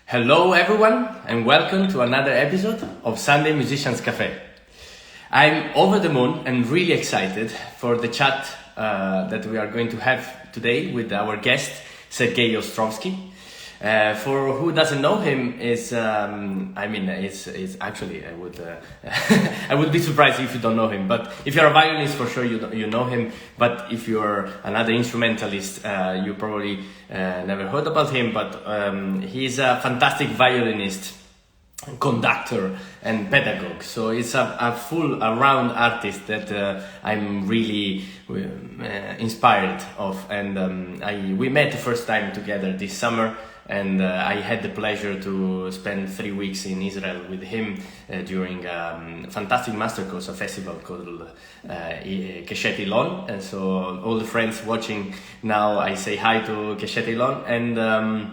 Hello everyone and welcome to another episode of Sunday Musicians Café. I'm over the moon and really excited for the chat that we are going to have today with our guest Sergey Ostrovsky. For who doesn't know him, is actually I would I would be surprised if you don't know him. But if you're a violinist, for sure you know him. But if you're another instrumentalist, you probably never heard about him. But he's a fantastic violinist, conductor and pedagogue, so it's a full around artist that I'm really inspired of, and we met the first time together this summer, and I had the pleasure to spend 3 weeks in Israel with him during a fantastic master course, a festival called 𝐩𝐫𝐞𝐝, and so all the friends watching now, I say hi to 𝐩𝐫𝐞𝐝,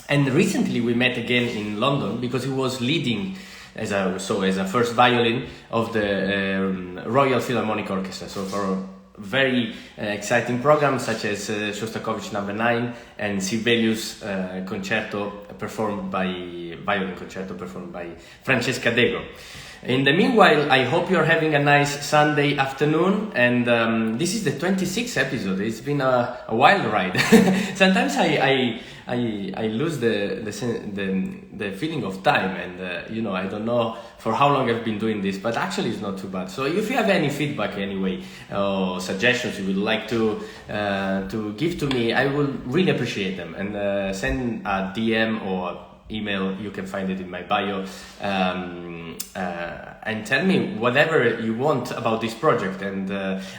and recently we met again in London because he was leading as a first violin of the Royal Philharmonic Orchestra. So for very exciting programs such as Shostakovich No. 9 and Sibelius concerto performed by Francesca Dego. In the meanwhile, I hope you're having a nice Sunday afternoon, and this is the 26th episode. It's been a wild ride. Sometimes I lose the feeling of time, and I don't know for how long I've been doing this, but actually it's not too bad. So if you have any feedback anyway, or suggestions you would like to give to me, I will really appreciate them, and send a DM or email. You can find it in my bio, and tell me whatever you want about this project, and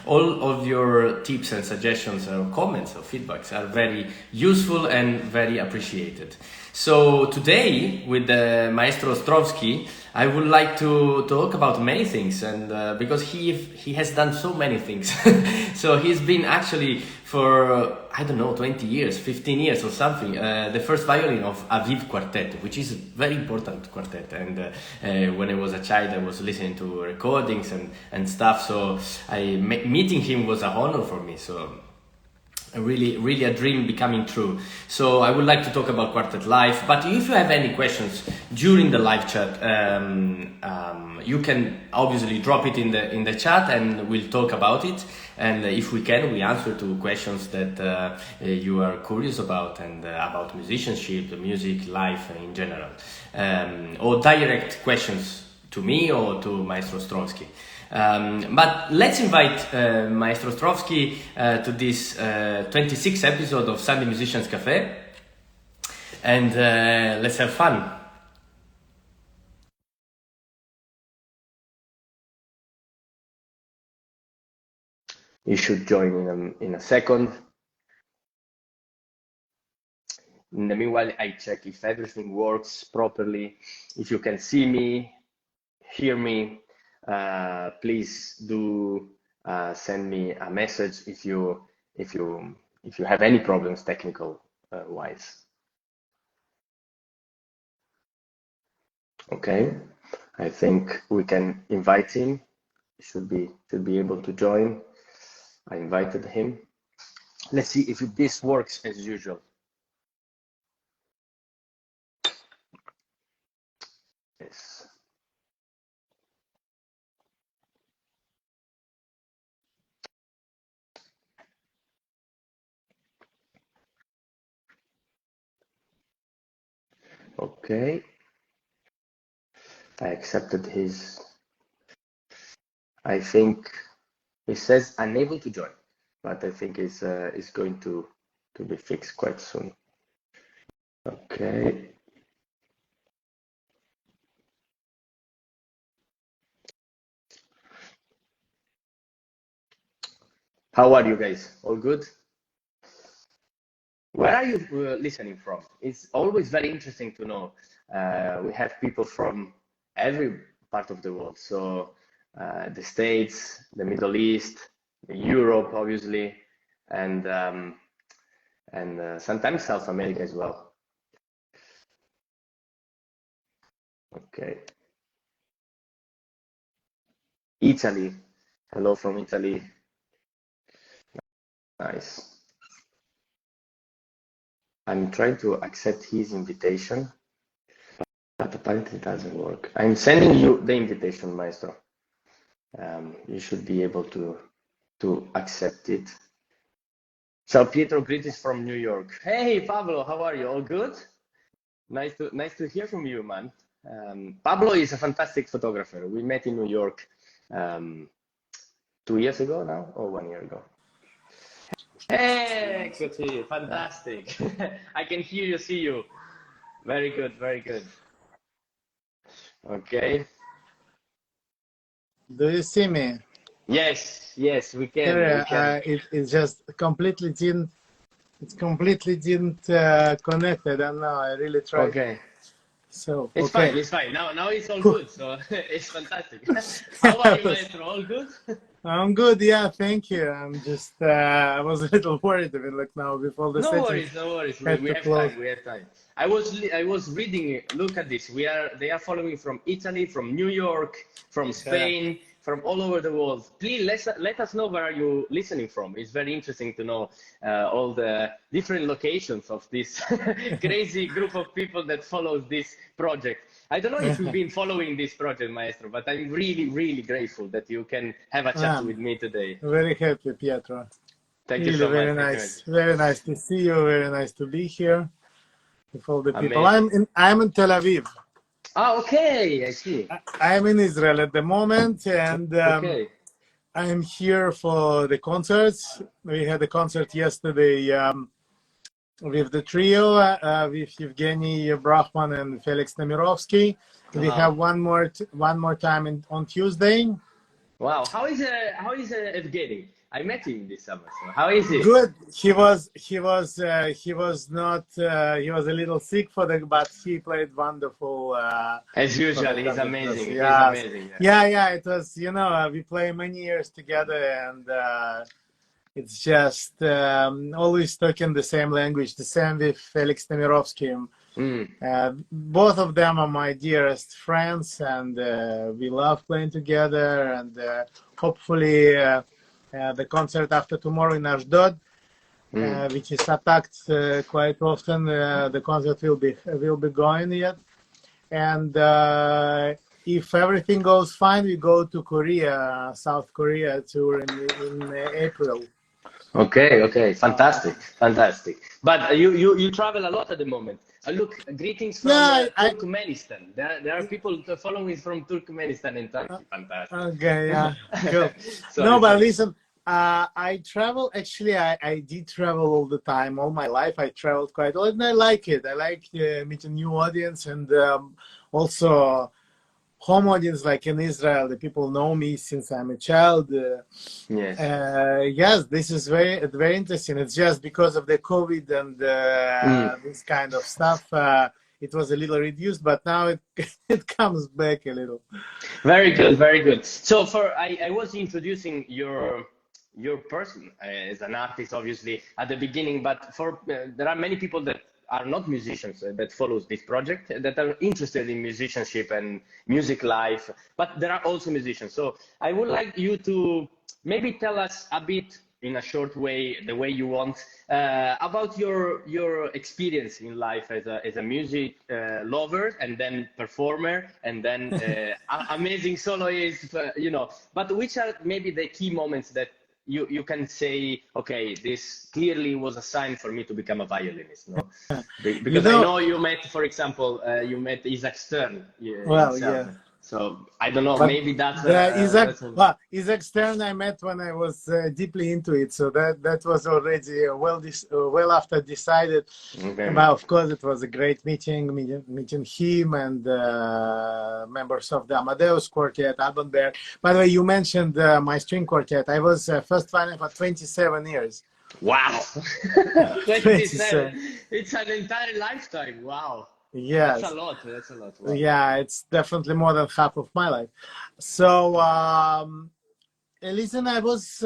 all of your tips and suggestions or comments or feedbacks are very useful and very appreciated. So today with Maestro Ostrovsky, I would like to talk about many things, and because he has done so many things. So he's been actually for 20 years, 15 years or something, the first violin of 𝐩𝐵𝐸 quartet, which is a very important quartet. And when I was a child, I was listening to recordings and stuff. So meeting him was an honor for me. So really a dream becoming true. So I would like to talk about quartet life, but if you have any questions during the live chat, you can obviously drop it in the chat, and we'll talk about it. And if we can, we answer to questions that you are curious about, and about musicianship, music, life in general, or direct questions to me or to Maestro Ostrovsky. But let's invite Maestro Ostrovsky to this 26th episode of Sunday Musicians Café, and let's have fun. You should join in a second. In the meanwhile, I check if everything works properly. If you can see me, hear me, please do send me a message if you have any problems technical wise. Okay, I think we can invite him. Should be able to join. I invited him. Let's see if this works as usual. Yes. Okay. I accepted his. I think it says unable to join, but I think it's going to be fixed quite soon. Okay. How are you guys? All good? Where are you listening from? It's always very interesting to know. We have people from every part of the world. So the States, the Middle East, Europe, obviously, and sometimes South America as well. Okay. Italy. Hello from Italy. Nice. I'm trying to accept his invitation. But apparently it doesn't work. I'm sending you the invitation, Maestro. You should be able to accept it. Ciao Pietro, greetings from New York. Hey Pablo, how are you? All good? Nice to hear from you, man. Pablo is a fantastic photographer. We met in New York 2 years ago now, or 1 year ago. Hey, eccoci, fantastic. I can hear you, see you. Very good, very good. Okay. Do you see me? Yes, we can. We can. It just completely didn't. It's completely didn't connect. I don't know. I really tried. Okay. So It's okay. fine. It's fine. Now it's all good. So it's fantastic. How are you, Maestro? All good? I'm good. Yeah, thank you. I'm just. I was a little worried. I mean, like now before the No setting. worries, no worries. We Had to have close. time. We have time. I was reading. Look at this. They are following from Italy, from New York, from Spain, from all over the world. Please let us know where are you listening from. It's very interesting to know all the different locations of this crazy group of people that follows this project. I don't know if you've been following this project, Maestro, but I'm really, really grateful that you can have a chat with me today. Very happy, Pietro. Thank really, you so much. very nice. Very nice to see you. Very nice to be here with all the people. Amazing. I'm in Tel Aviv. Ah, okay, I see. I'm in Israel at the moment, and Okay. I'm here for the concerts. We had a concert yesterday with the trio, with 𝐩𝐫𝐞𝐩𝐿 Brachman and Felix Nemirovsky. We have one more time on Tuesday. Wow, how is 𝐩𝐫𝐞𝐻? I met him this summer. So how is he? Good. He was not. He was a little sick but he played wonderful. As usual, he's amazing. Yeah. He's amazing. Yeah. It was. We play many years together, and it's just always talking the same language. The same with Felix Nemirovsky. Both of them are my dearest friends, and we love playing together. And hopefully. The concert after tomorrow in Ashdod, which is attacked quite often. The concert will be going yet, and if everything goes fine, we go to Korea, South Korea tour in April. Okay, fantastic. But you travel a lot at the moment. Look, greetings from Turkmenistan. There are people following from Turkmenistan and Turkey. Fantastic. Okay, yeah, cool. But listen, I travel. Actually, I did travel all the time. All my life, I traveled quite a lot, and I like it. I like meeting new audience, and also home audience, like in Israel. The people know me since I'm a child. Yes, this is very interesting. It's just because of the COVID and this kind of stuff. It was a little reduced, but now it comes back a little. Very good. So I was introducing your person as an artist, obviously, at the beginning, but there are many people that are not musicians that follows this project, that are interested in musicianship and music life, but there are also musicians. So I would like you to maybe tell us a bit in a short way, the way you want, about your experience in life as a music lover, and then performer, and then amazing soloist, but which are maybe the key moments that you can say, okay, this clearly was a sign for me to become a violinist, no? Because I know you met, for example, Isaac Stern. So I don't know, maybe that's Isaac Stern I met when I was deeply into it, so that was already well after decided. But of course, it was a great meeting him and members of the Amadeus Quartet, Alban Berg. By the way, you mentioned my string quartet. I was first violin for 27 years. Wow, 27. It's an entire lifetime. Wow. Yes. That's a lot. Wow. Yeah, it's definitely more than half of my life. So, listen, I was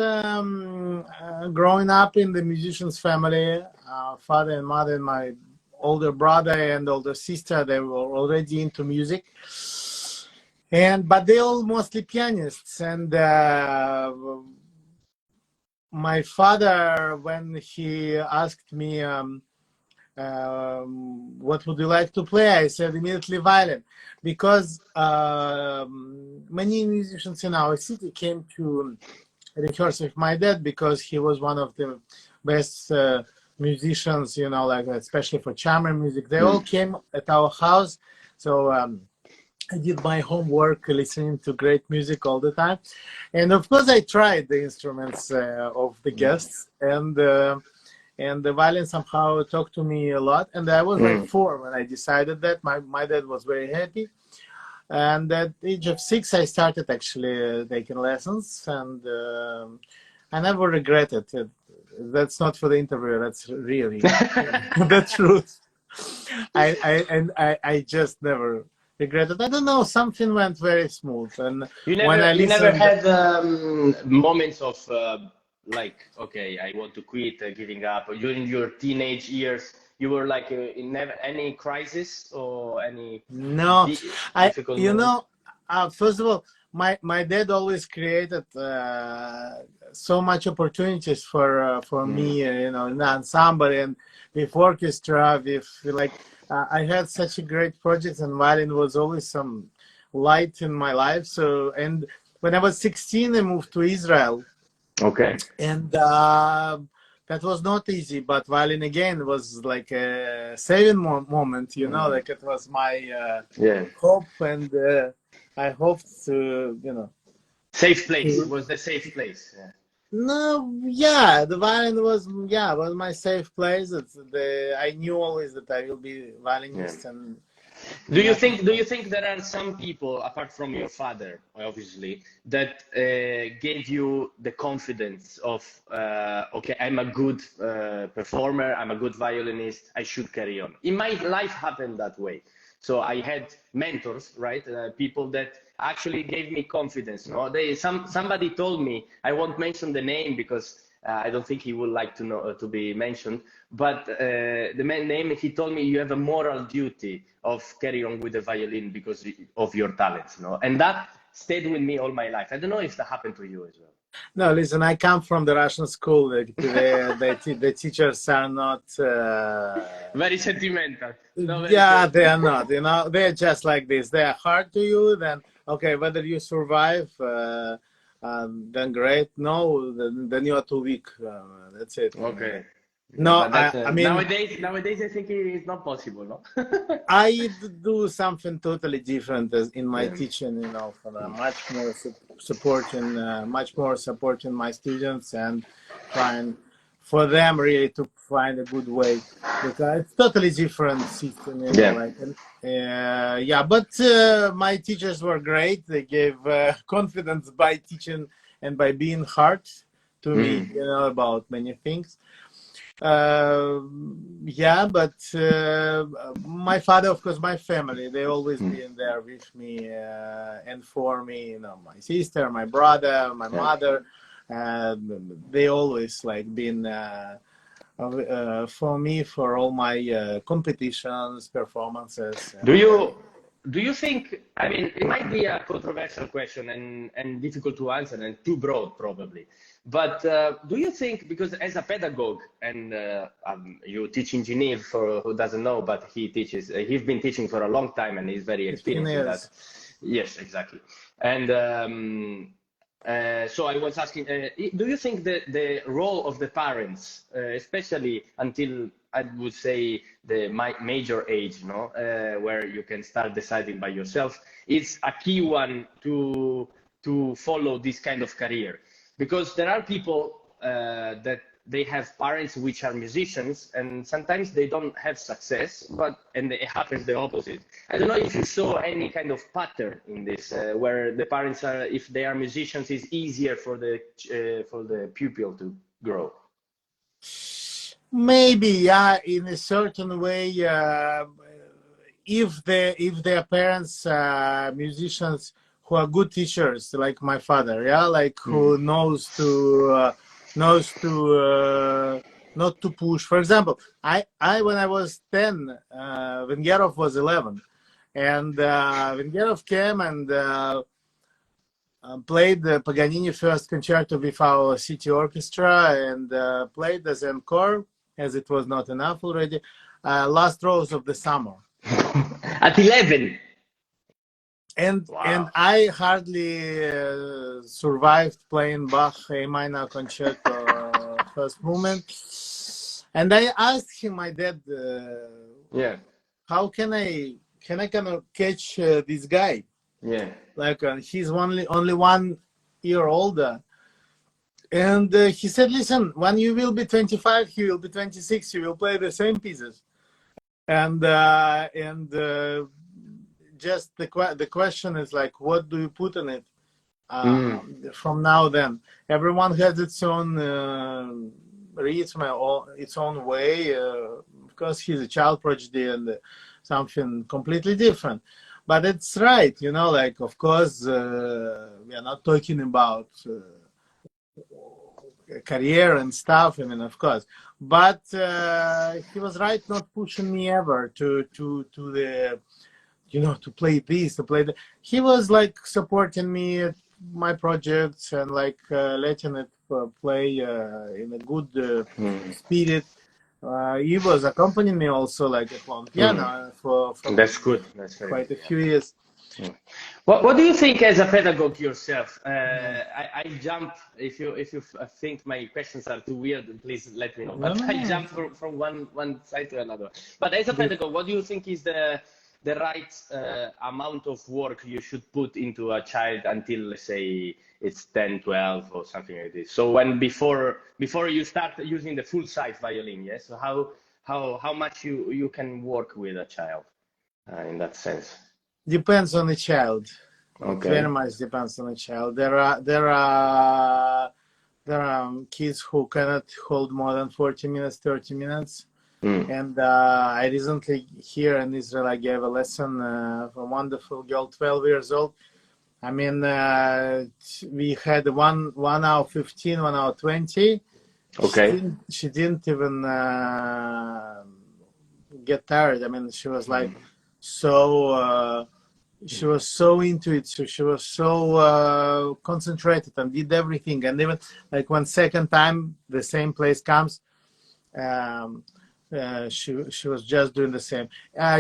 growing up in the musicians family. Father and mother and my older brother and older sister, they were already into music. But they all mostly pianists. And my father, when he asked me what would you like to play? I said immediately violin, because many musicians in our city came to rehearse with my dad, because he was one of the best musicians, you know, like especially for chamber music. They all came at our house, so I did my homework listening to great music all the time. And of course, I tried the instruments of the guests, and the violin somehow talked to me a lot. And I was like 4 when I decided that. My dad was very happy. And at the age of 6, I started actually taking lessons, and I never regretted it. That's not for the interview. That's really the truth. I just never regretted. I don't know. Something went very smooth, and You when I never, you never listened, had moments of like, okay, I want to quit, giving up, or during your teenage years, you were like in never any crisis or any no, difficult you moment? know, first of all, my dad always created so much opportunities for me, you know, in the ensemble and with orchestra, with like I had such a great project, and violin was always some light in my life. So, and when I was 16, I moved to Israel, Okay. and that was not easy. But violin again was like a saving moment, you know, like it was my Yeah. hope, and I hoped to, you know, Safe place. It to, was the safe place. Yeah. no, yeah, the violin was, yeah, was my safe place. It's I knew always that I will be Yeah. violinist, and Do you nothing. think there are some people apart from your father, obviously, that gave you the confidence of okay, I'm a good performer, I'm a good violinist, I should carry on. In my life happened that way. So I had mentors, right? People that actually gave me confidence. No, somebody told me, I won't mention the name because I don't think he would like to know to be mentioned. But the man name, he told me, you have a moral duty of carry on with the violin because of your talents, no? And that stayed with me all my life. I don't know if that happened to you as well. No, listen, I come from the Russian school. The teachers are not. Very sentimental. No, very Yeah, true. they are not. You know, they're just like this. They are hard to you. Then okay, whether you survive, then great. No, then you are too weak. That's it. You know, Okay. like, Yeah, no, but that's I mean, nowadays I think it's not possible, no? I do something totally different in my Yeah. teaching. You know, for much more supporting, much more supporting my students, and trying for them really to find a good way, because it's totally different system. You know, Yeah. like and, yeah. But my teachers were great. They gave confidence by teaching and by being hard to me. Mm. You know, about many things. Yeah, but my father, of course, my family, they always Mm. been there with me and for me. You know, my sister, my brother, my Yeah. mother. They always like been for me for all my competitions, performances, Do and you think, I mean, it might be a controversial question and difficult to answer and too broad probably, but do you think, because as a pedagogue and you teach in Geneva, for who doesn't know, but he teaches, he's been teaching for a long time and he's very 15 experienced in that. years. Yes, exactly. And so I was asking, do you think the role of the parents, especially until I would say the major age, no, where you can start deciding by yourself, is a key one to follow this kind of career? Because there are people that they have parents which are musicians, and sometimes they don't have success, and it happens the opposite. I don't know if you saw any kind of pattern in this, where the parents are, if they are musicians, it's easier for the pupil to grow. Maybe, yeah, in a certain way, if their parents musicians who are good teachers, like my father, yeah, like Mm. who knows to not to push. For example, I when I was 10, Vengerov was 11, and Vengerov came and played the Paganini first concerto with our city orchestra, and played as encore, as it was not enough already. Last Rose of the Summer. At 11. And Wow. and I hardly survived playing Bach A minor concerto first movement. And I asked him, my dad, Yeah. how can I kind of catch this guy? Yeah. Like he's only 1 year older. And he said, listen, when you will be 25, he will be 26, you will play the same pieces. And just the question is like, what do you put in it from now then? Everyone has its own rhythm or its own way. Because he's a child prodigy and something completely different. But it's right, you know, like, of course, we are not talking about career and stuff, I mean, of course. But he was right not pushing me ever to the, you know, to play this, to play that. He was like supporting me at my projects and like letting it play in a good spirit. He was accompanying me also like at one piano for That's good. That's very quite good. a few years. What do you think as a pedagogue yourself? I jump, if you think my questions are too weird, please let me know. But I jump from one side to another. But as a pedagogue, what do you think is the right amount of work you should put into a child until, let's say, it's 10, 12 or something like this? So when before you start using the full size violin, yes? So how much you can work with a child in that sense? Depends on the child. Okay. It very much depends on the child. There are kids who cannot hold more than 40 minutes, 30 minutes. And I recently here in Israel, I gave a lesson for a wonderful girl, 12 years old. I mean, we had 1 hour 15, 1 hour 20. Okay. She didn't even get tired. I mean, she was like she was so into it. So she was so concentrated and did everything. And even like when second time the same place comes, she was just doing the same.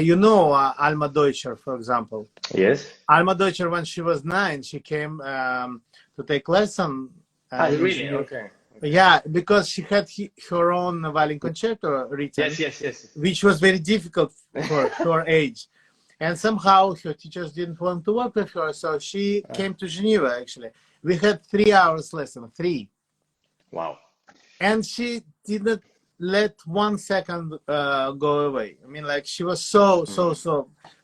You know, Alma Deutscher, for example. Yes. Alma Deutscher, when she was 9, she came to take lesson. Really? Okay. Yeah, because she had her own violin concerto written, Yes. which was very difficult for her age. And somehow her teachers didn't want to work with her, so she came to Geneva, actually. We had 3 hours lesson, 3. Wow. And she didn't let 1 second go away. I mean, like, she was so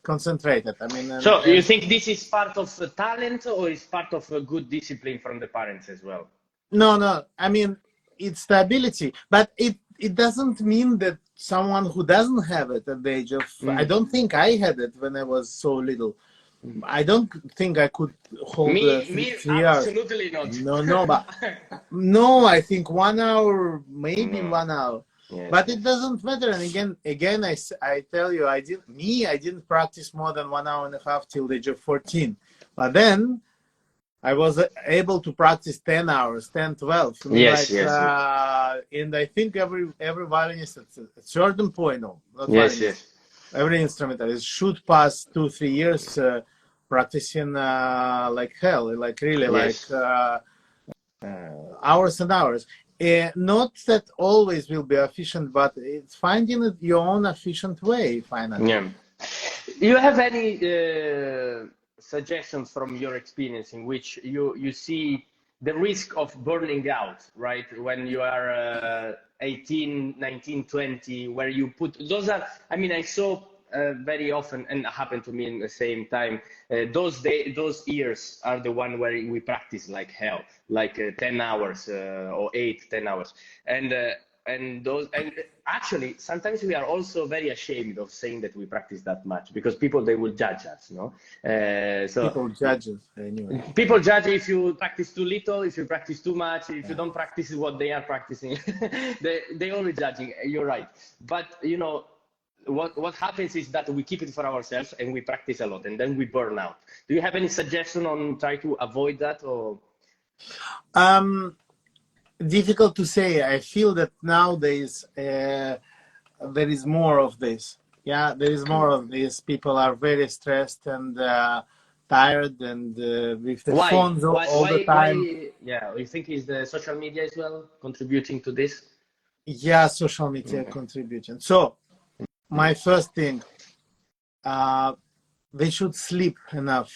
concentrated. I mean, so you think this is part of talent or is part of a good discipline from the parents as well? No. I mean, it's the ability, but it doesn't mean that someone who doesn't have it at the age of, I don't think I had it when I was so little. I don't think I could hold me 3 hours. Absolutely not. No, but no, I think 1 hour, maybe 1 hour. Yes. But it doesn't matter. And again, I tell you, I didn't practice more than 1 hour and a half till the age of 14. But then I was able to practice 10 hours, 10, 12. I mean, yes. And I think every violinist at a certain point, no, not yes, violinist, every instrumentalist should pass 2-3 years practicing like hell, like really, yes. like hours and hours. Not that always will be efficient, but it's finding it your own efficient way, finally. Yeah. You have any suggestions from your experience in which you see the risk of burning out, right? When you are 18, 19, 20, where you put, those are, I mean, I saw very often, and happened to me in the same time, those years are the one where we practice like hell, like 10 hours or 8-10 hours. And actually sometimes we are also very ashamed of saying that we practice that much, because people, they will judge us, no? So people judge us anyway. People judge if you practice too little, if you practice too much, if you don't practice what they are practicing. they only judging. You're right. But you know what happens is that we keep it for ourselves and we practice a lot, and then we burn out. Do you have any suggestion on try to avoid that? Or difficult to say. I feel that nowadays there is more of this. Yeah, there is more of this. People are very stressed and tired, and with the phones all the time. Yeah, you think is the social media as well contributing to this? Yeah, social media contributing. So my first thing, they should sleep enough.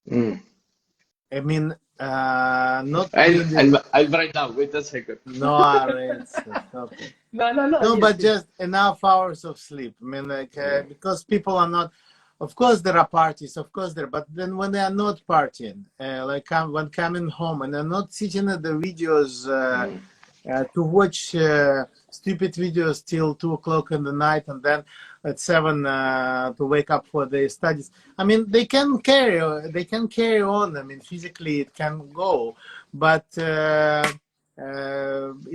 I mean, not really. I'll write down. Wait a second. No, it's okay. No, Yes, but yes. just enough hours of sleep. I mean, like, because people are not. Of course, there are parties. Of course, there. But then when they are not partying, like when coming home and they're not sitting at the videos to watch stupid videos till 2 o'clock in the night, and then at 7 to wake up for their studies. I mean, they can carry on. I mean, physically it can go, but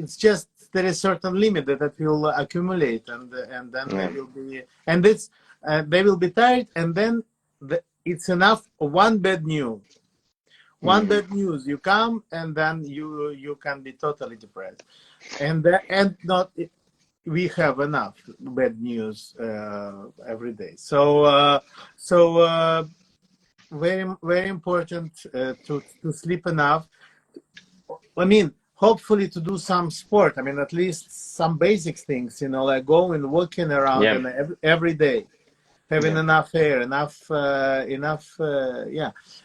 it's just there is certain limit that will accumulate, and then they will be, and it's they will be tired, and then it's enough. One bad news. One bad news, you come, and then you can be totally depressed, and not we have enough bad news every day. So very important to sleep enough. I mean, hopefully to do some sport. I mean, at least some basic things, like going, walking around, and every day. Having enough air, enough.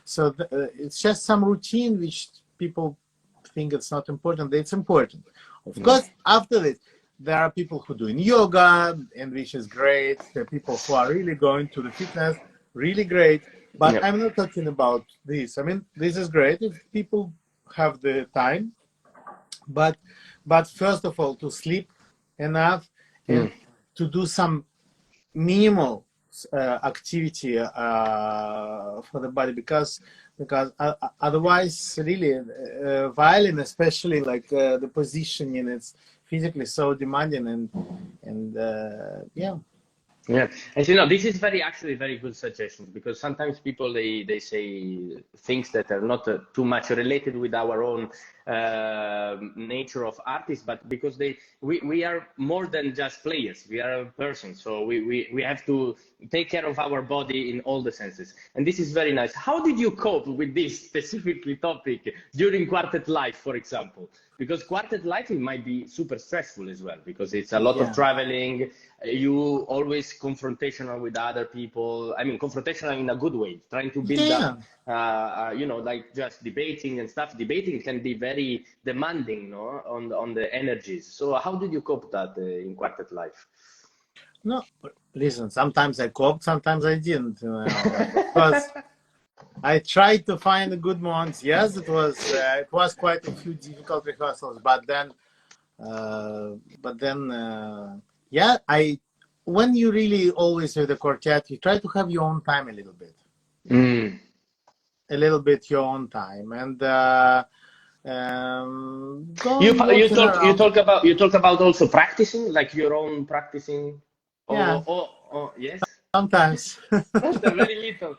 So it's just some routine which people think it's not important. It's important. Of course, after this, there are people who doing yoga, and which is great. There are people who are really going to the fitness, really great. But I'm not talking about this. I mean, this is great if people have the time. But first of all, to sleep enough and to do some minimal activity for the body, because otherwise, really, violin, especially like the positioning, it's physically so demanding, and Yeah, and this is actually very good suggestions, because sometimes people they say things that are not too much related with our own nature of artists, but because we are more than just players, we are a person, so we have to take care of our body in all the senses, and this is very nice. How did you cope with this specifically topic during quartet life, for example? Because quartet life, it might be super stressful as well, because it's a lot of traveling. You always confrontational with other people. I mean, confrontational in a good way, trying to build up, like just debating and stuff. Debating can be very demanding, no, on the energies. So how did you cope that in quartet life? No, listen, sometimes I coped, sometimes I didn't, because I tried to find the good ones. Yes, it was quite a few difficult rehearsals, but then when you really always with the quartet, you try to have your own time a little bit, your own time, and you talk about also practicing, like your own practicing. Yeah. Yes. Sometimes. Very little.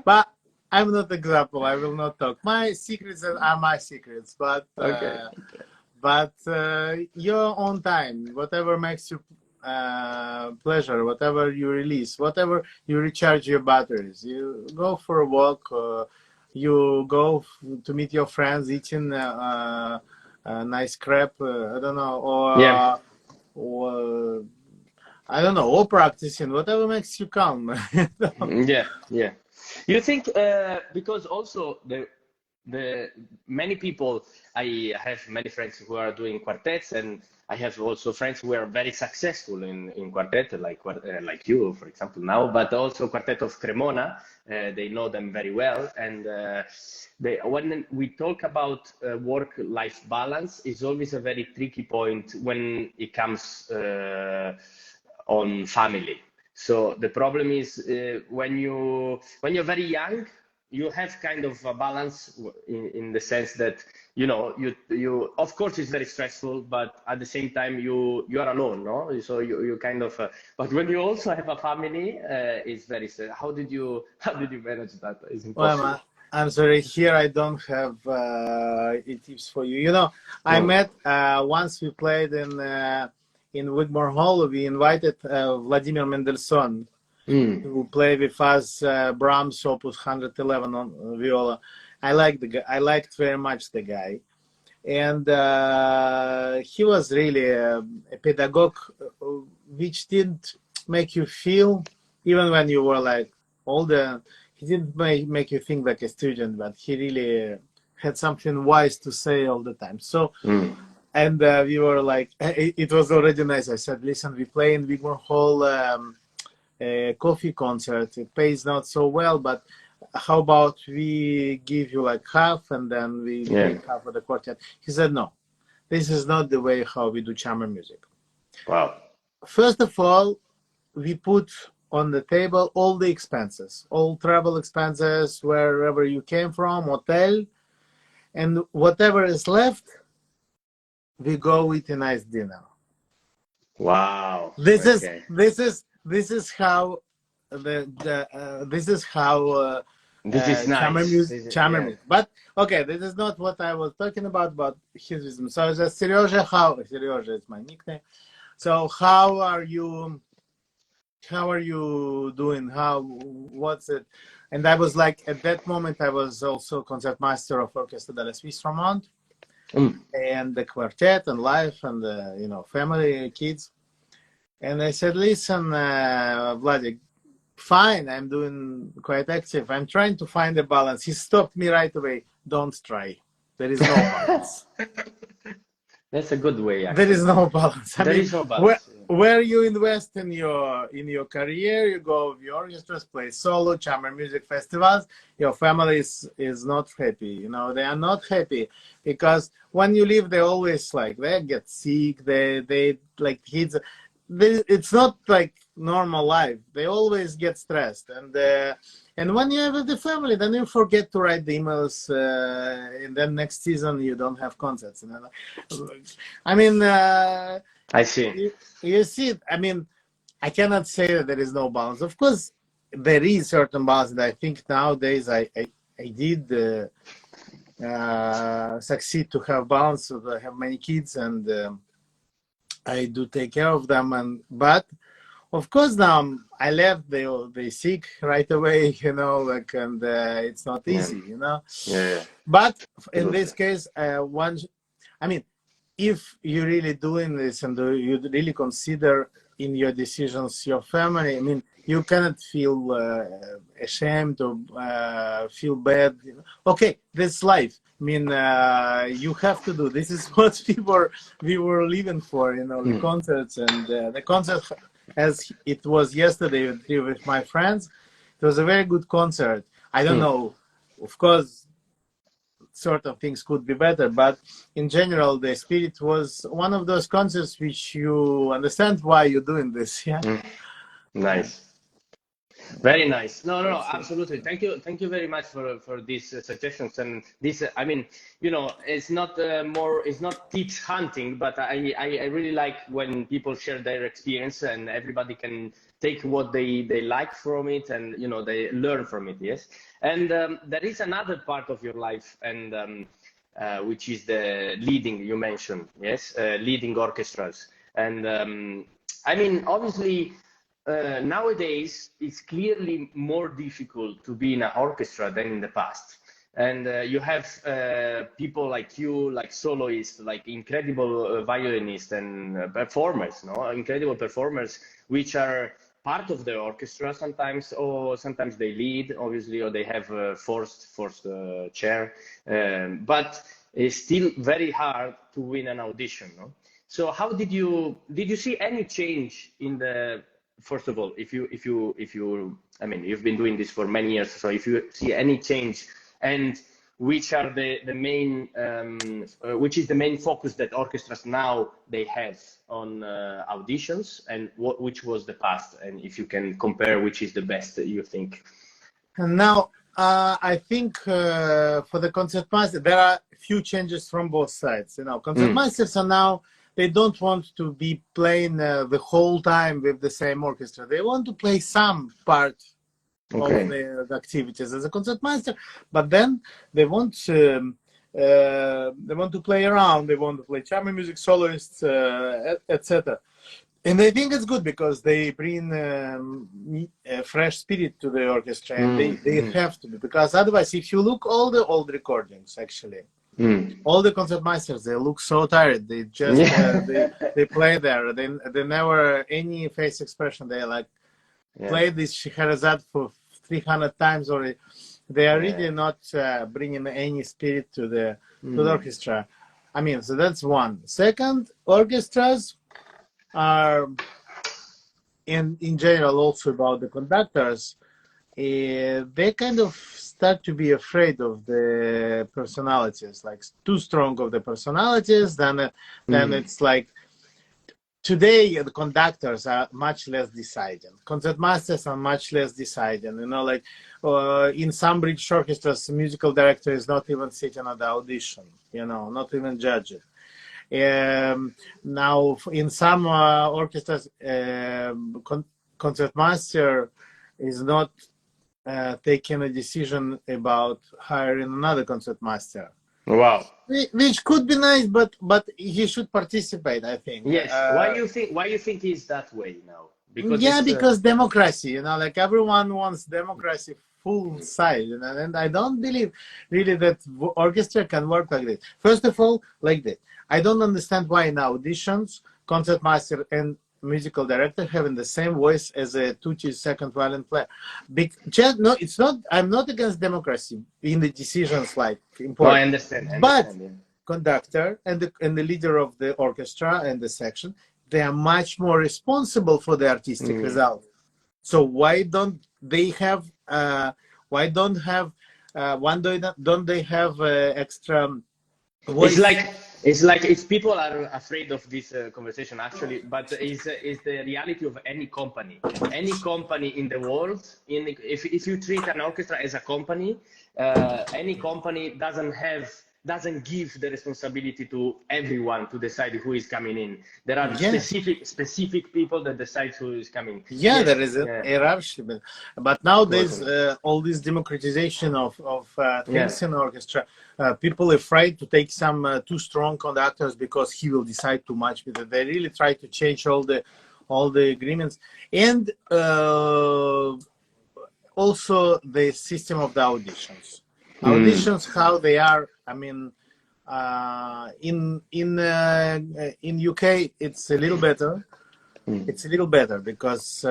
But I'm not example. I will not talk. My secrets are my secrets. But your own time, whatever makes you pleasure, whatever you release, whatever you recharge your batteries. You go for a walk. You go to meet your friends, eating a nice crepe. I don't know, or I don't know, or practicing, whatever makes you calm. Yeah. You think because also the many people, I have many friends who are doing quartets, and I have also friends who are very successful in quartet, like you, for example, now, but also Quartet of Cremona. They know them very well, and when we talk about work-life balance, is always a very tricky point when it comes on family. So the problem is when you're very young, you have kind of a balance in the sense that you of course it's very stressful, but at the same time you are alone, no? So you kind of but when you also have a family, it's very stressful. How did you manage that? It's impossible. Well, I'm sorry, here I don't have tips for you. I met once we played in Wigmore Hall, we invited Vladimir Mendelssohn to play with us Brahms Opus 111 on viola. I liked very much the guy, and he was really a pedagogue, which didn't make you feel, even when you were like older, he didn't make you think like a student, but he really had something wise to say all the time. So, and we were like, it was already nice. I said, listen, we play in Wigmore Hall a coffee concert. It pays not so well, but how about we give you like half and then we make half of the quartet? He said, no, this is not the way how we do chamber music. Wow. First of all, we put on the table all the expenses, all travel expenses, wherever you came from, hotel, and whatever is left, we go eat a nice dinner. Wow. This is how this is how this is nice. Chamber music. But okay, this is not what I was talking about his wisdom. So just Sergey is my nickname. So how are you doing? What's it? And I was like, at that moment, I was also concertmaster of Orchestra de la Suisse Romande, and the quartet and life and the, family, kids. And I said, listen, Vladik, fine, I'm doing quite active. I'm trying to find a balance. He stopped me right away. Don't try. There is no balance. That's a good way, actually. There is no balance. There is no balance. Where you invest in your career, you go with your orchestras, play solo, chamber music festivals, your family is not happy. They are not happy because when you leave, they always they get sick, they like kids. It's not like normal life. They always get stressed, and when you have the family, then you forget to write the emails, and then next season you don't have concerts. I mean, I see. You see it. I mean, I cannot say that there is no balance. Of course, there is certain balance, and I think nowadays I did succeed to have balance. I have many kids, and I do take care of them, but of course now I left, they sick right away, and it's not easy, Yeah. But in this case, if you're really doing this and you really consider in your decisions your family, you cannot feel ashamed or feel bad. Okay, that's life. You have to do. This is what we were living for, the concerts, and the concert, as it was yesterday with my friends. It was a very good concert. I don't know, of course, certain things could be better, but in general, the spirit was one of those concerts which you understand why you're doing this. Yeah. Nice. Very nice. No, absolutely. Thank you very much for these suggestions. And this, it's not tips hunting, but I really like when people share their experience and everybody can take what they like from it, and they learn from it. Yes. And there is another part of your life, and which is the leading. You mentioned, yes, leading orchestras, and obviously. Nowadays, it's clearly more difficult to be in an orchestra than in the past. And you have people like you, like soloists, like incredible violinists and performers, incredible performers, which are part of the orchestra sometimes, or sometimes they lead, obviously, or they have a forced chair. But it's still very hard to win an audition. So how did you see any change in the? First of all, if you, you've been doing this for many years, so if you see any change, and which are the main, which is the main focus that orchestras now they have on auditions, and which was the past, and if you can compare which is the best that you think. And now, I think for the concertmaster, there are a few changes from both sides. Concertmasters are now. They don't want to be playing the whole time with the same orchestra. They want to play some part of the activities as a concertmaster, but then they want they want to play around, they want to play chamber music, soloists, etc. And I think it's good because they bring a fresh spirit to the orchestra, and they have to be, because otherwise, if you look all the old recordings, actually, all the concertmeisters, they look so tired. They just they play there. They never any face expression. They like play this 𝐩𝐫𝐸𝐴𝐻𝐿 for 300 times already. They are really not bringing any spirit to the orchestra. I mean, so that's one. Second, orchestras are in general also about the conductors. They kind of start to be afraid of the personalities, like too strong of the personalities. Then it's like today the conductors are much less deciding. Concertmasters are much less deciding. You know, like in some British orchestras, the musical director is not even sitting at the audition. You know, not even judging. Now, in some orchestras, concertmaster is not taking a decision about hiring another concertmaster. Wow. Which could be nice, but he should participate, I think. Yes. Why you think he's that way now? Because because democracy, you know, like everyone wants democracy full side, you know, and I don't believe really that orchestra can work like this. First of all, like that. I don't understand why in auditions, concertmaster and musical director having the same voice as a tutti second violin player. No, it's not. I'm not against democracy in the decisions, like important. Oh, I understand. But conductor and the leader of the orchestra and the section, they are much more responsible for the artistic result. So why don't they have? Why don't they have extra voice? It's like if people are afraid of this conversation, actually, but is the reality of any company in the world. If you treat an orchestra as a company, any company doesn't give the responsibility to everyone to decide who is coming in. There are specific people that decide who is coming. There is a hierarchy, but nowadays all this democratization of things in orchestra, people are afraid to take some too strong conductors because he will decide too much. Because they really try to change all the agreements, and also the system of the auditions. Auditions, how they are. I mean, in UK it's a little better. It's a little better because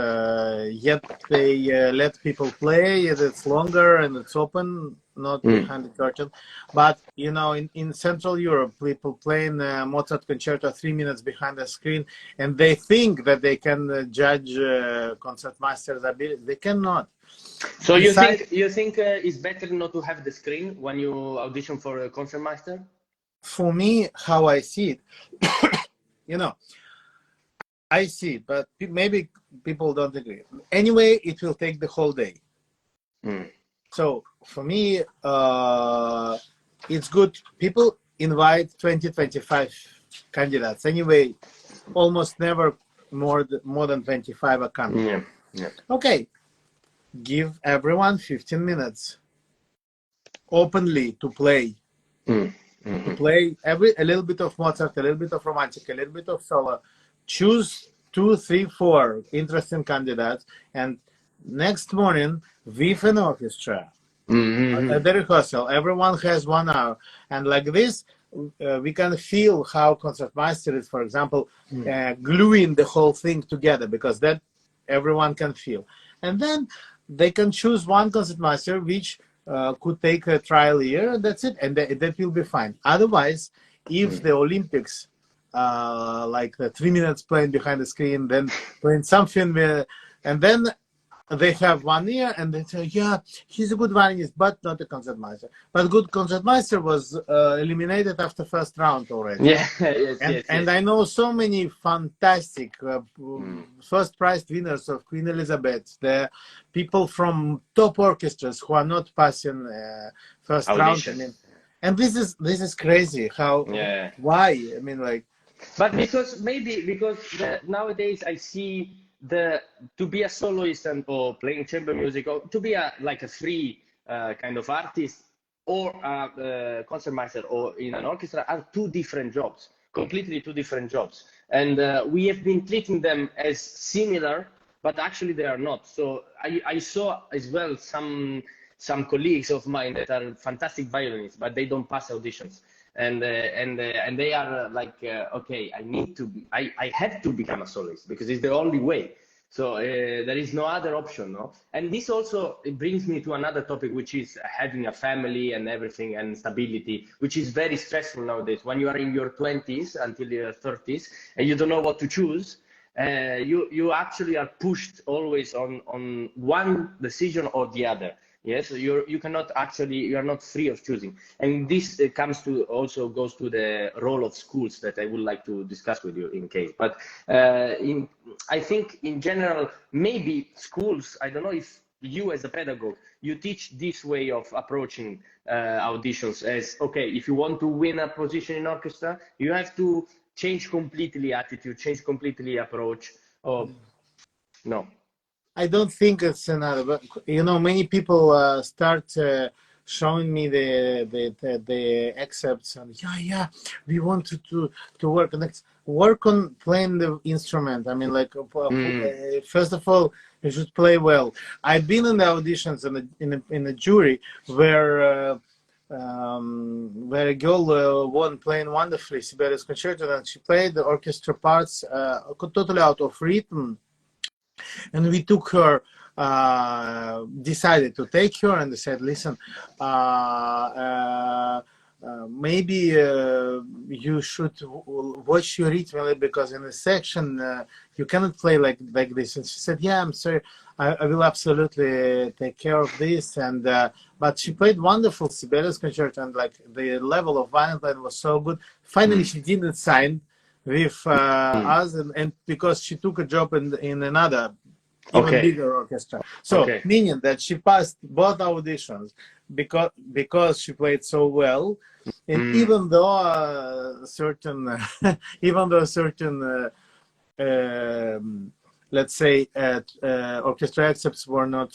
yet they let people play. It's longer and it's open, not behind the curtain. But you know, in Central Europe, people playing Mozart concerto 3 minutes behind the screen, and they think that they can judge concertmaster's ability. They cannot. So you think it's better not to have the screen when you audition for a concertmaster? For me, how I see it, you know, I see it, but maybe people don't agree. Anyway, it will take the whole day. So for me, it's good. People invite 20-25 candidates. Anyway, almost never more than 25 are coming. Okay. Give everyone 15 minutes openly to play. To play a little bit of Mozart, a little bit of Romantic, a little bit of solo. Choose 2, 3, 4 interesting candidates, and next morning with an orchestra at the rehearsal, everyone has 1 hour, and like this we can feel how concertmaster is, for example, gluing the whole thing together, because that everyone can feel. And then they can choose one concertmaster which could take a trial year, and that's it, and that will be fine. Otherwise, if the Olympics, like the 3 minutes playing behind the screen, then playing something, and then they have 1 year, and they say, yeah, he's a good violinist, but not a concertmaster. But good concertmaster was eliminated after first round already. And I know so many fantastic first prize winners of Queen Elizabeth, the people from top orchestras who are not passing first round. I mean, and this is crazy. How? Why? I mean, like. But because nowadays I see to be a soloist or playing chamber music, or to be like a free kind of artist, or concertmaster or in an orchestra are two different jobs, completely two different jobs. And we have been treating them as similar, but actually they are not. So I saw as well some colleagues of mine that are fantastic violinists, but they don't pass auditions. And they are like, okay, I have to become a soloist because it's the only way. So there is no other option, no? And this also, it brings me to another topic, which is having a family and everything and stability, which is very stressful nowadays. When you are in your 20s until your 30s and you don't know what to choose, you actually are pushed always on one decision or the other. Yes, you cannot actually, you are not free of choosing. And this goes to the role of schools that I would like to discuss with you in case. But I think in general, maybe schools, I don't know if you as a pedagogue, you teach this way of approaching auditions as, okay, if you want to win a position in orchestra, you have to change completely attitude, change completely approach, or no? I don't think it's another, but you know, many people start showing me the excerpts, and yeah, we wanted to work on playing the instrument. I mean, like first of all, you should play well. I've been in the auditions in a jury where a girl won playing wonderfully Sibelius Concerto, and she played the orchestra parts totally out of rhythm. And we took her, decided to take her, and they said, listen, maybe you should watch your rhythm, because in the section you cannot play like this. And she said, yeah, I'm sorry, I will absolutely take care of this. And but she played wonderful Sibelius Concerto, and like the level of violin playing was so good. Finally, she didn't sign with us, and because she took a job in another even bigger orchestra. So meaning that she passed both auditions because she played so well, and even though certain let's say orchestra excerpts were not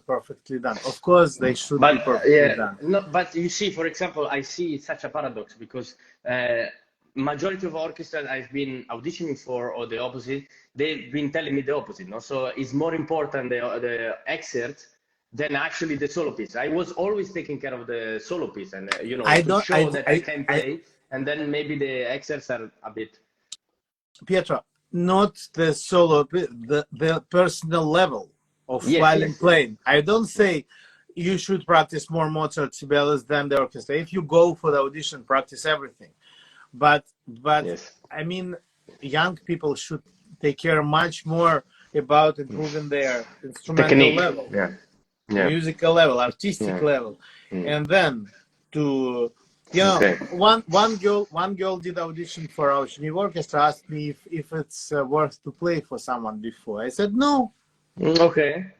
perfectly done. Of course, they should be perfectly done. No, but you see, for example, I see such a paradox because majority of orchestras I've been auditioning for, or the opposite, they've been telling me the opposite. No, so it's more important the excerpt than actually the solo piece. I was always taking care of the solo piece, and to show that I can play, and then maybe the excerpts are a bit. Pietro, not the solo, the personal level of violin playing. I don't say you should practice more Mozart, Sibelius than the orchestra. If you go for the audition, practice everything. But I mean, young people should take care much more about improving their instrumental level, musical level, artistic level, and then to one girl did audition for our new orchestra, asked me if it's worth to play for someone before. I said no. Okay.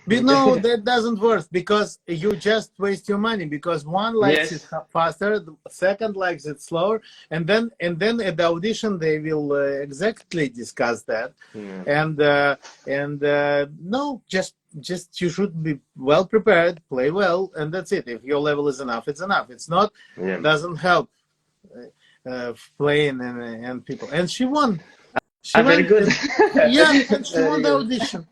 But no, that doesn't work, because you just waste your money, because one likes it faster, the second likes it slower, and then at the audition they will exactly discuss that. And no, just you should be well prepared, play well, and that's it. If your level is enough, it's enough. It's not, doesn't help playing and people. And she won. Very good. And she won the audition.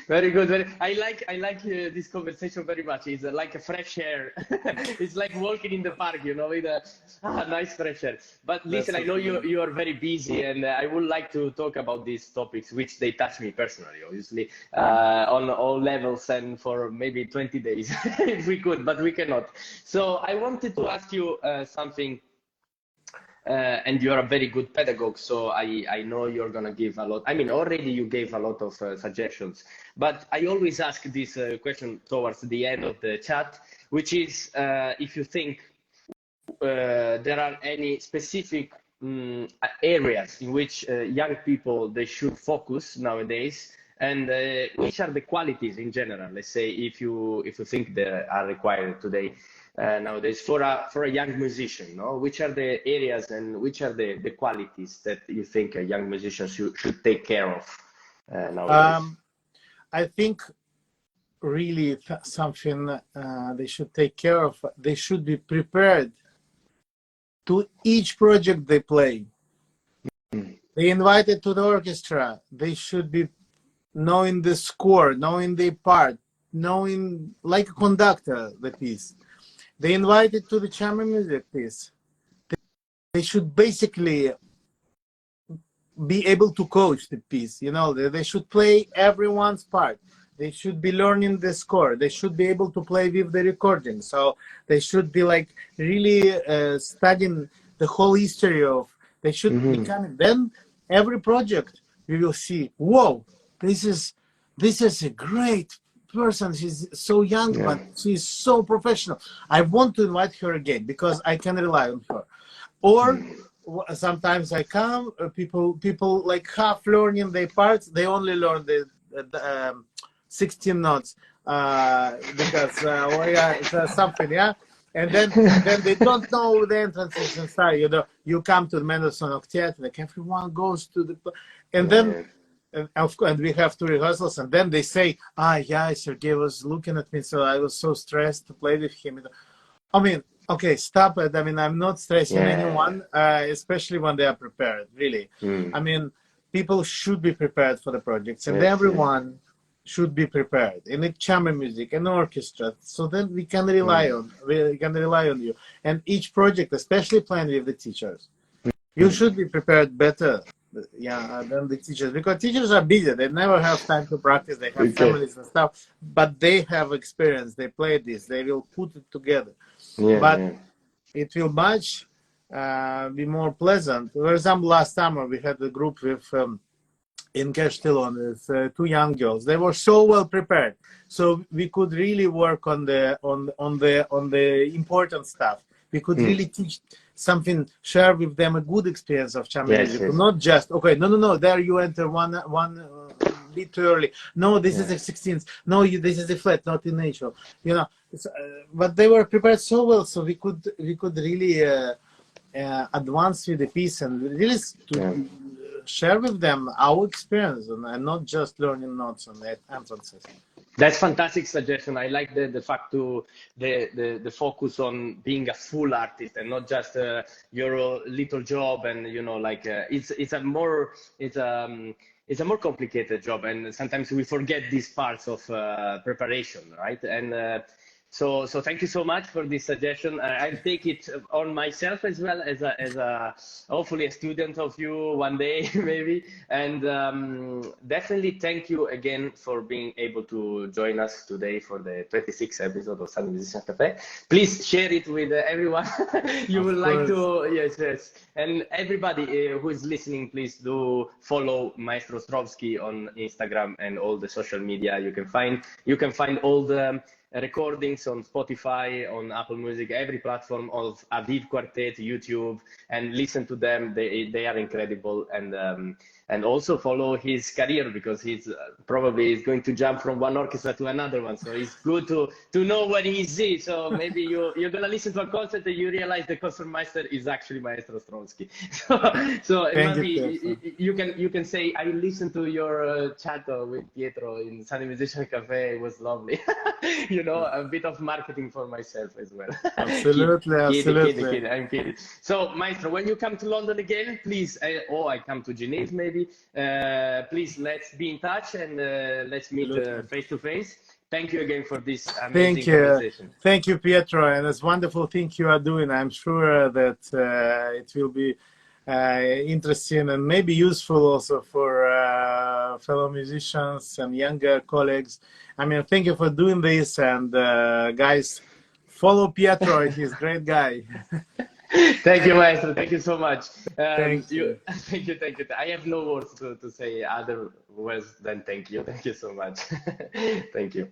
Very good. I like this conversation very much. It's like a fresh air. It's like walking in the park, with a nice fresh air. But listen, I know you are very busy, and I would like to talk about these topics, which they touch me personally, obviously, on all levels, and for maybe 20 days if we could, but we cannot. So I wanted to ask you something. And you're a very good pedagogue, so I know you're going to give a lot. I mean, already you gave a lot of suggestions, but I always ask this question towards the end of the chat, which is if you think there are any specific areas in which young people, they should focus nowadays, and which are the qualities in general, let's say, if you think they are required today. Nowadays for a young musician, which are the areas and which are the qualities that you think a young musician should take care of nowadays? I think really something they should take care of. They should be prepared to each project they play. They invited to the orchestra. They should be knowing the score, knowing the part, knowing like a conductor the piece. They invited to the chamber music piece. They should basically be able to coach the piece. You know, they should play everyone's part. They should be learning the score. They should be able to play with the recording. So they should be like really studying the whole history of. They should become. Then every project we will see. Whoa, this is a great person. She's so young, but she's so professional. I want to invite her again because I can rely on her. Or sometimes I come, people like half learning their parts. They only learn the 16 notes because it's something, yeah. And then they don't know the entrances inside. You know, you come to the Mendelssohn Octet, like everyone goes to the, and then. And of course, and we have 2 rehearsals, and then they say, yeah, Sergey was looking at me, so I was so stressed to play with him. I mean, okay, stop it. I mean, I'm not stressing anyone, especially when they are prepared, really. I mean, people should be prepared for the projects, and everyone should be prepared in the chamber music and orchestra, so then we can rely on you. And each project, especially playing with the teachers, you should be prepared better than the teachers, because teachers are busy. They never have time to practice. They have families and stuff, but they have experience. They play this. They will put it together. It will much be more pleasant. For example, last summer we had a group with in 𝐩𝐫𝐞𝐝 with 2 young girls. They were so well prepared, so we could really work on the important stuff. We could really teach something, share with them a good experience of chamber music, not just no. There you enter one bit too early. No, this is a 16th. No, this is a flat, not in natural. You know, but they were prepared so well, so we could really advance with the piece and really share with them our experience and not just learning notes on the entrances. That's fantastic suggestion. I like the fact to the focus on being a full artist and not just your little job. And you know, like it's a more complicated job, and sometimes we forget these parts of preparation, right? And so thank you so much for this suggestion. I'll take it on myself as well as a hopefully a student of you one day maybe. And definitely thank you again for being able to join us today for the 26th episode of Sunday Musicians Café. Please share it with everyone you would like to. Yes. And everybody who is listening, please do follow Maestro Ostrovsky on Instagram and all the social media you can find. You can find all the recordings on Spotify, on Apple Music, every platform of 𝐩𝐫𝐞𝐝 Quartet, YouTube, and listen to them. They are incredible. And also follow his career, because he's probably is going to jump from one orchestra to another one. So it's good to know what he is. So maybe you're gonna listen to a concert and you realize the concertmeister is actually Maestro Ostrovsky. So you can say, I listened to your chat with Pietro in Sunday Musicians Café. It was lovely. You know, a bit of marketing for myself as well. Absolutely. Kidding. I'm kidding. So Maestro, when you come to London again, please, I come to Geneva maybe. Please, let's be in touch and let's meet face to face. Thank you again for this amazing conversation. Thank you, Pietro, and it's wonderful thing you are doing. I'm sure that it will be interesting and maybe useful also for fellow musicians and younger colleagues. I mean, thank you for doing this, and guys, follow Pietro. He's a great guy. Thank you, Maestro. Thank you so much. Thank you. Thank you. I have no words to say other words than thank you. Thank you so much. Thank you.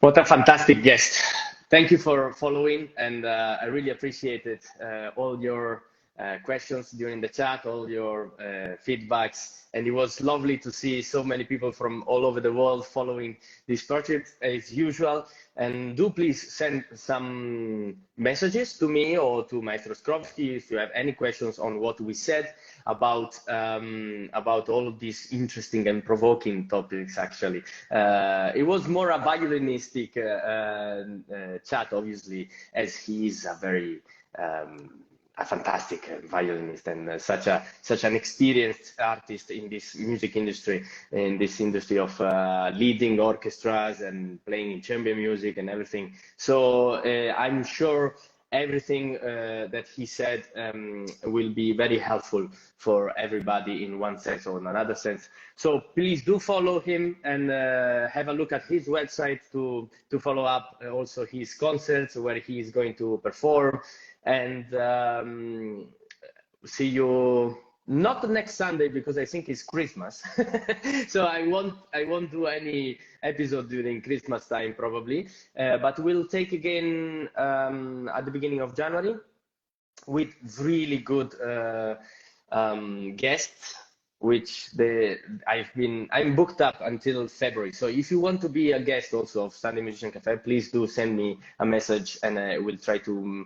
What a fantastic guest. Thank you for following, and I really appreciate it. All your questions during the chat, all your feedbacks, and it was lovely to see so many people from all over the world following this project as usual. And do please send some messages to me or to Maestro Ostrovsky if you have any questions on what we said about all of these interesting and provoking topics. Actually, it was more a violinistic chat, obviously, as he is a fantastic violinist and such an experienced artist in this music industry, in this industry of leading orchestras and playing in chamber music and everything. So I'm sure everything that he said will be very helpful for everybody in one sense or in another sense. So please do follow him and have a look at his website to follow up also his concerts where he is going to perform. And see you not next Sunday because I think it's Christmas. So I won't do any episode during Christmas time probably, but we'll take again at the beginning of January with really good guests, which I'm booked up until February. So if you want to be a guest also of Sunday Musician Cafe, please do send me a message and I will try to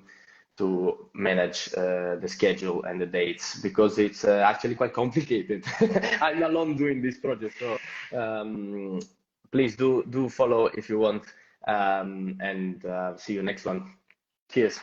manage the schedule and the dates, because it's actually quite complicated. I'm alone doing this project, so please do follow if you want, and see you next one. Cheers.